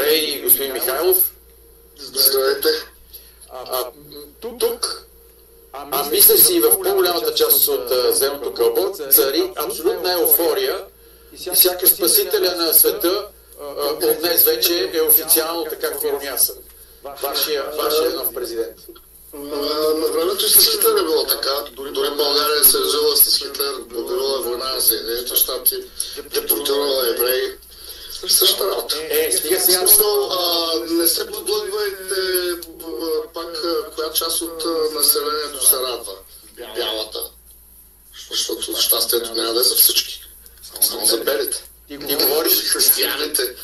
Здравей, господин Михайлов. Здравейте. Тук, мисля си, в по-голямата част от земното кълбо цари абсолютна еуфория и сякаш спасителя на света от днес вече е официално така коронясан. Вашия нов президент. На времето и с Хитлер е било така. Дори България се е жила с Хитлер, обявила война на Съединените щати, депортирала евреи. Същата работа. Сега. Не се подлъгвайте пак коя част от населението се радва. Бялата. Защото щастието няма да е за всички. Само за белите. Ти говориш християните.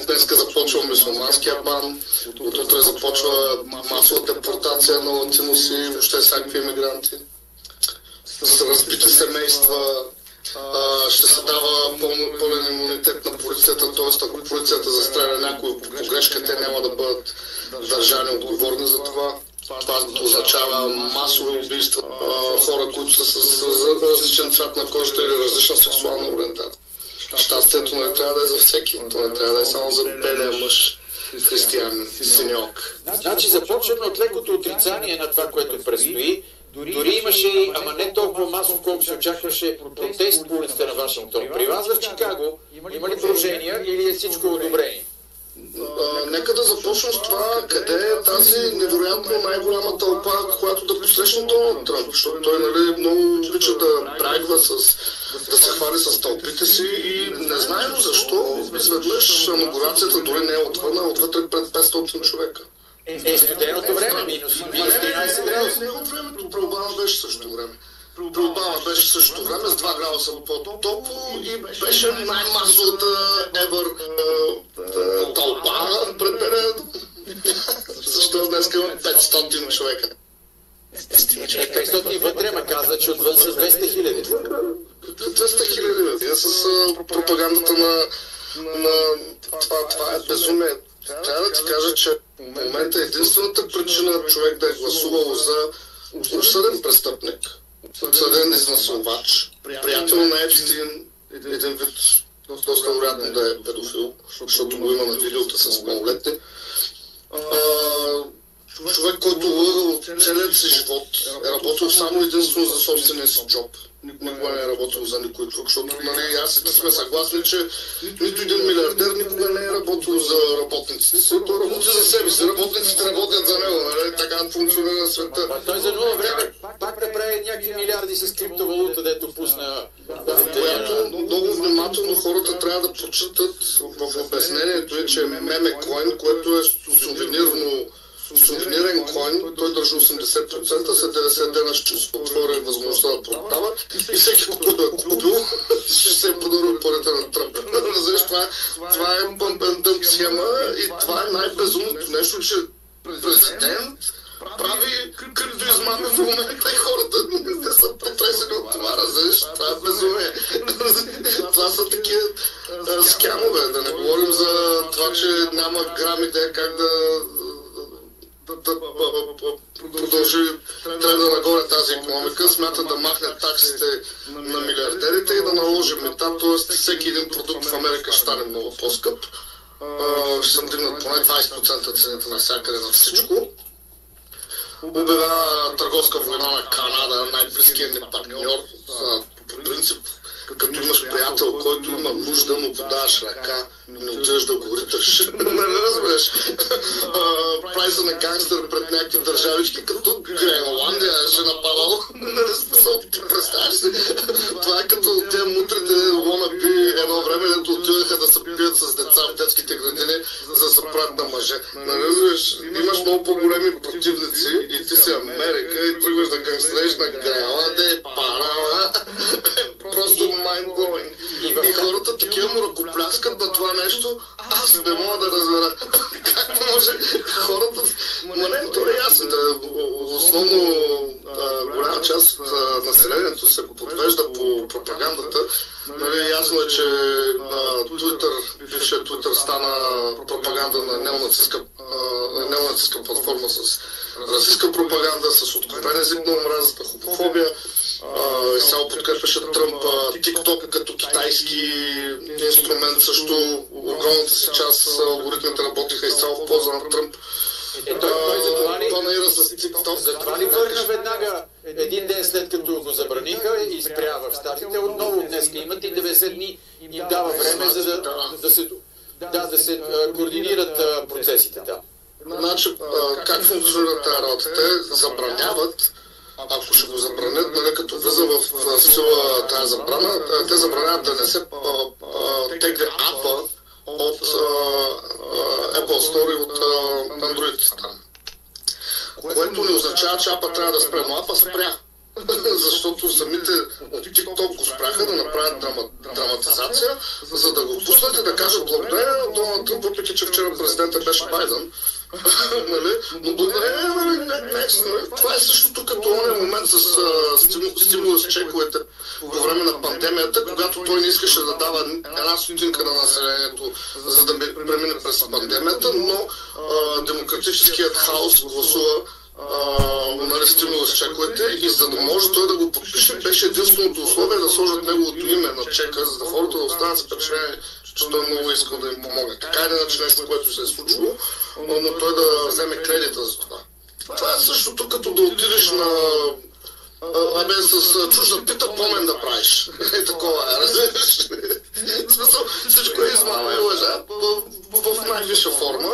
Днеска започва мюсюлманския бан, утре започва масова депортация на латиноси и въобще всякакви иммигранти. За разбити семейства ще се дава пълен имунитет на полицията, т.е. ако полицията застреля някой по погрешка, те няма да бъдат държани отговорни за това. Това означава масови убийства, хора, които са с различен цвят на кожата или различна сексуална ориентация. Щастието не трябва да е за всеки, то не трябва да е само за белия мъж, християнин, синьок. Значи започваме от лекото отрицание на това, което предстои. Дори имаше, ама не толкова масово, колко се очакваше, протест по улиците на Вашингтон. При вас в Чикаго има ли положения или е всичко одобрение? Нека да започнем с това, къде е тази невероятно най-голяма тълпа, която да посрещне Доналд Тръмп, защото той много обича да брайгва да се хвали с тълпите си и не знаем защо изведнъж инаугурацията дори не е отвън, а отвътре пред 500 човека. Студеното време, минус 13 градуса. Не от времето, при Обама беше същото време. При Обама беше същото време с 2 градуса по-топло и беше най-масовата ever тълпа пред мене. Защо днес има 500 човека? 500 вътре, ма каза, че отвън с 200 хиляди. 200 хиляди, вие с пропагандата на това е безумие. Трябва да ти кажа, че в момента единствената причина човек да е гласувал за осъден престъпник, осъден изнасилвач, приятел на Епстин, един вид доста вероятно да е педофил, защото го има на видеота с малолетни. Човек, който лъгал целият си живот, е работил само единствено за собствения си джоб. Никога не е работил за никой друг, защото аз и ти сме съгласни, че нито един милиардер никога не е работил за работниците си. Той работи за себе си, работниците работят за него, така функционира света. Той за ново време пак да прави някакви милиарди с криптовалута, дето пусна. Която много внимателно хората трябва да прочитат в обяснението, че мемекоин, което е сувенирен коин, той държи 80%, след 90 дена ще отвори възможността да продава и всеки, който е купил, ще се е подарил парите на Тръмп. Това е пъмпен схема и това е най-безумното нещо, че президент прави криптоизмами в момента и хората не са потресени от това, разбираш? Това е безумие. Това са такива скямове, да не говорим за това, че няма грам идея как да продължи тренда нагоре тази икономика, смята да махне таксите на милиардерите и да наложи мита, т.е. всеки един продукт в Америка ще стане много по-скъп. Ще се вдигнат поне 20% цените навсякъде на всичко. Обявява търговска война на Канада, най-близкият ни партньор. По принцип, като имаш приятел, който има нужда, му подаваш ръка, не отиваш да го риташ. Не разбереш. Прави се на гангстър пред някакви държавички, като Гренландия ще нападал. Ти представяш си? Това е като те мутрите лонаби едно време, дето отиваха да се пият с деца в детските градини, за да се правят на мъже. Не разбереш, имаш много по-големи противници и ти си Америка и тръгваш да гангстереш на Гренландия, Панама. Просто mind-blowing. И хората такива му ръкопляскат на това нещо, аз не мога да разбера как може хората... Ма не, то е ясно. Основно голяма част от населението се подвежда по пропагандата. Ясно е, че бившият Twitter стана пропаганда на неонацистска платформа с расистска пропаганда, с откровен език на омразата, хомофобия. Само подкрепяше Тръмп. TikTok като китайски инструмент също огромната си част алгоритмите работиха изцяло в полза на Тръмп. Затова ли върна веднага един ден след като го забраниха и спря в Щатите, отново днеска имат и 90 дни им дава време, за да се координират процесите. Да. Значи, как функционира тази работа? Те забраняват, ако ще го забранят, нали, като влиза в сила тази забрана, те забраняват да не се тегли апа от Apple Store и от Android там. Което не означава, че апа трябва да спре, но апа спря. Защото самите от TikTok го спряха да направят драматизация, за да го пуснат и да кажат благодарение на Доналд Тръмп, въпреки че вчера президента беше Байден. Но благодарение, това е същото като ония момент с стимулус чековете по време на пандемията, когато той не искаше да дава една стотинка на населението, за да премине през пандемията, но демократическият хаос гласува стимулус чековете и за да може той да го подпише, беше единственото условие да сложат неговото име на чека, за да хората да останат с впечатление, че той много искал да им помогне. Така или иначе нещо, което се е случило, но той да вземе кредита за това. Това е същото като да отидеш на с чужда пита помен да правиш. Е такова, разбираш? В смисъл, всичко е измама и лъжа в най-висша форма.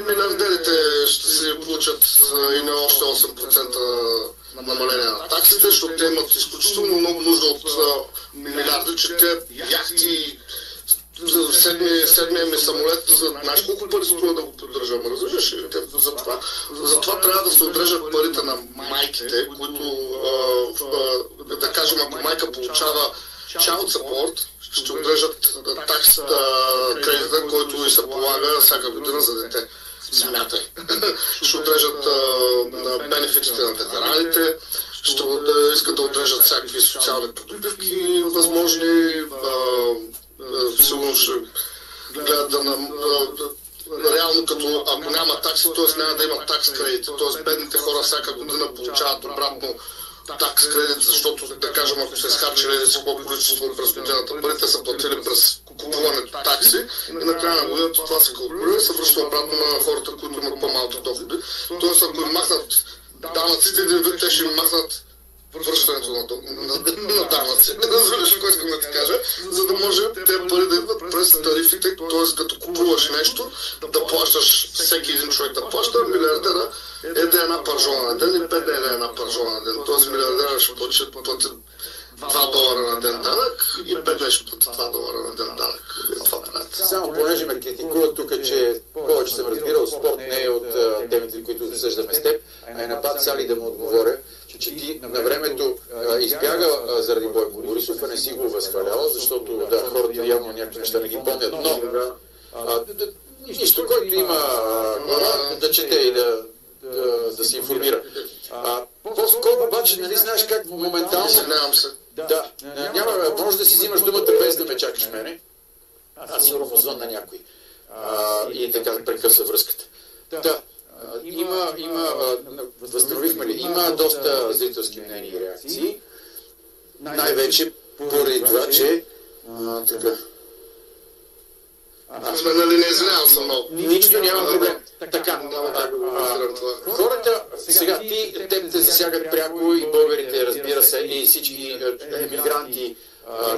Милиардерите ще си получат и не още 8% намаление на таксите, защото те имат изключително много нужда от милиарди, че те яхти, седмия ми самолет, знаеш колко пари струва да го поддържам, разбираш? Затова трябва да се отрежат парите на майките, които, да кажем, ако майка получава child support, ще отрежат кредита, който и се полага всяка година за дете. Смятай. Ще отрежат бенефитите на ветераните, ще искат да отрежат всякакви социални придобивки възможни, сигурно ще гледат реално като ако няма такси, т.е. няма да има такс кредит, т.е. бедните хора всяка година получават обратно такс кредит, защото да кажем, ако се изхарчили за колко количество през годината, парите са платили през купуването такси и накрая на годината това се калкулира и се връща обратно на хората, които имат по-малки доходи. Тоест, ако им махнат данъците, един вид те ще им махнат връщането на данъци. Разбираш какво искам да ти кажа, за да може тези пари да идват през тарифите, т.е. като купуваш нещо, да плащаш, всеки един човек да плаща, милиардера е да е една пържола на ден и 5 да е една пържола на ден. Т.е. милиардера ще плати $2 на ден данък и 5 ще плати $2 на ден данък. Само понеже ме критикуват тук, че повече съм разбирал, спорт не е от темите, които обсъждаме с теб, а е напад Сали да му отговоря, че ти на времето избяга заради Бойко Борисов, а не си го възхвалява, защото хората явно някакви неща не ги помнят, но нищо, който има да чете и да се информира. По-скоро обаче, нали знаеш как моментално... Съмнявам се. Да, може да си взимаш думата без да ме чакаш мене. Аз си звън на някой. И така прекъсва връзката. Да, възстановихме ли? Има доста зрителски мнения и реакции. Най-вече поради това, че така... Нали не извинявам се много. Нищо няма проблем. Така, хората, сега те засягат пряко и българите, разбира се, и всички емигранти,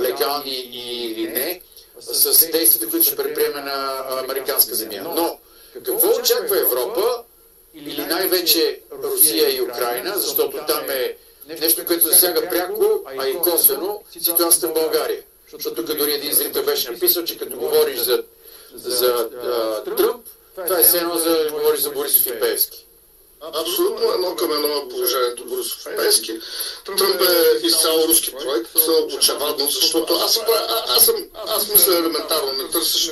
легални или не, с действията, които ще предприеме на американска земя. Но какво очаква Европа или най-вече Русия и Украина, защото там е нещо, което засяга пряко, а и косвено ситуацията в България. Защото тук дори един зрител беше написал, че като говориш за Тръмп, това е все едно да говориш за Борисов и Пеевски. Абсолютно едно към едно положението Борисов и Пеевски. Тръмп е изцяло руски проект, очевадно, защото аз мисля елементарно,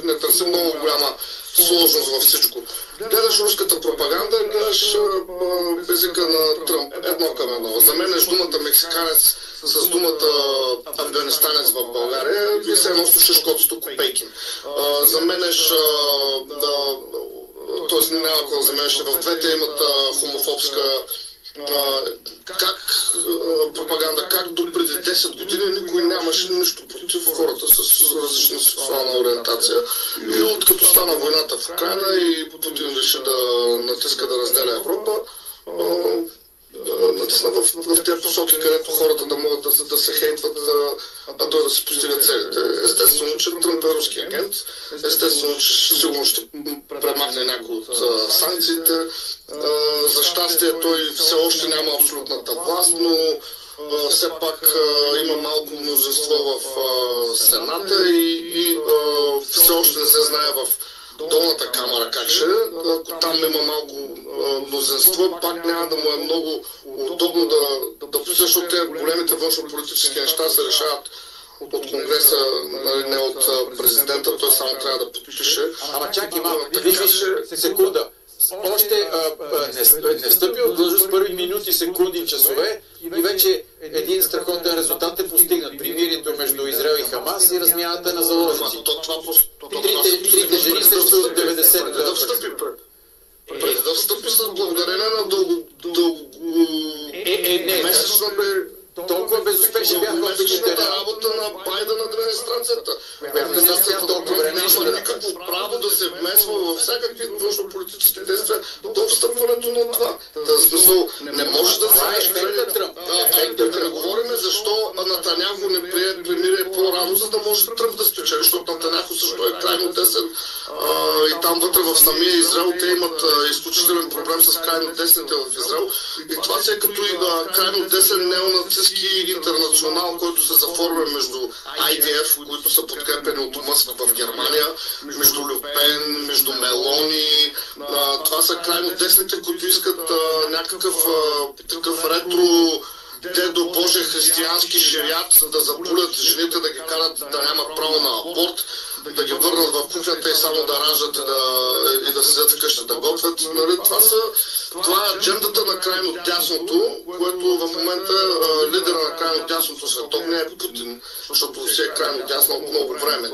не търся много голяма сложност във всичко. Гледаш руската пропаганда, гледаш езика на Тръмп, едно към едно. Заменяш думата мексиканец с думата афганистанец в България и се едно слушаш котото Копейкин. Заменяш т.е. няма какво да заменяш. В двете имат хомофобска пропаганда, как до преди 10 години никой нямаше нищо против хората с различна сексуална ориентация. И откато стана войната в Украйна и Путин реши да натиска да разделя Европа, натисна в тези посоки, където хората да могат да се хейтват, а той да се постигат целите. Естествено, че Тръмп е руски агент, естествено, че сигурно ще премахне някои от санкциите. За щастие той все още няма абсолютната власт, но все пак има малко мнозинство в Сената и все още не се знае в долната камара как ще, ако там има малко мнозинство, пак няма да му е много удобно да защото те големите външно-политически неща се решават от Конгреса, не от президента, той само трябва да подпише. Ама чакай малко, виждаш секунда. Още не стъпи от длъжност първи минути, секунди, часове и вече един страхотен резултат е постигнат. Примирието между Израел и Хамас и размяната на заложници. Трите жени срещу 90. Преди да встъпи с благодарение на месечна толкова безуспешни бяха опитите работа на Байден администрацията. Няма никакво право да се вмесва във всякакви външно-политически действия до встъпването на това. В смисъл, не може да знаеш да не говорим защо Натаняху не прие примирие по-рано, за да може Тръмп да спечели, защото Натаняху също е крайно десен и там вътре в самия Израел те имат изключителен проблем с крайно десните в Израел. И това се е като и крайно десен неонацистски интернационал, който се заформя между IDF, които са подкрепени от Мъск в Германия, между Люпен, между Мелони. Това са крайно десните, които искат някакъв такъв ретро дедо Божия християнски шериат да забулят жените, да ги карат да нямат право на аборт, да ги върнат в кухнята и само да раждат и да седят вкъщи да готвят. Нали? Това е аджендата на крайно дясното, което в момента лидера на крайно дясното световния е Путин, защото си е крайно дясно от много време.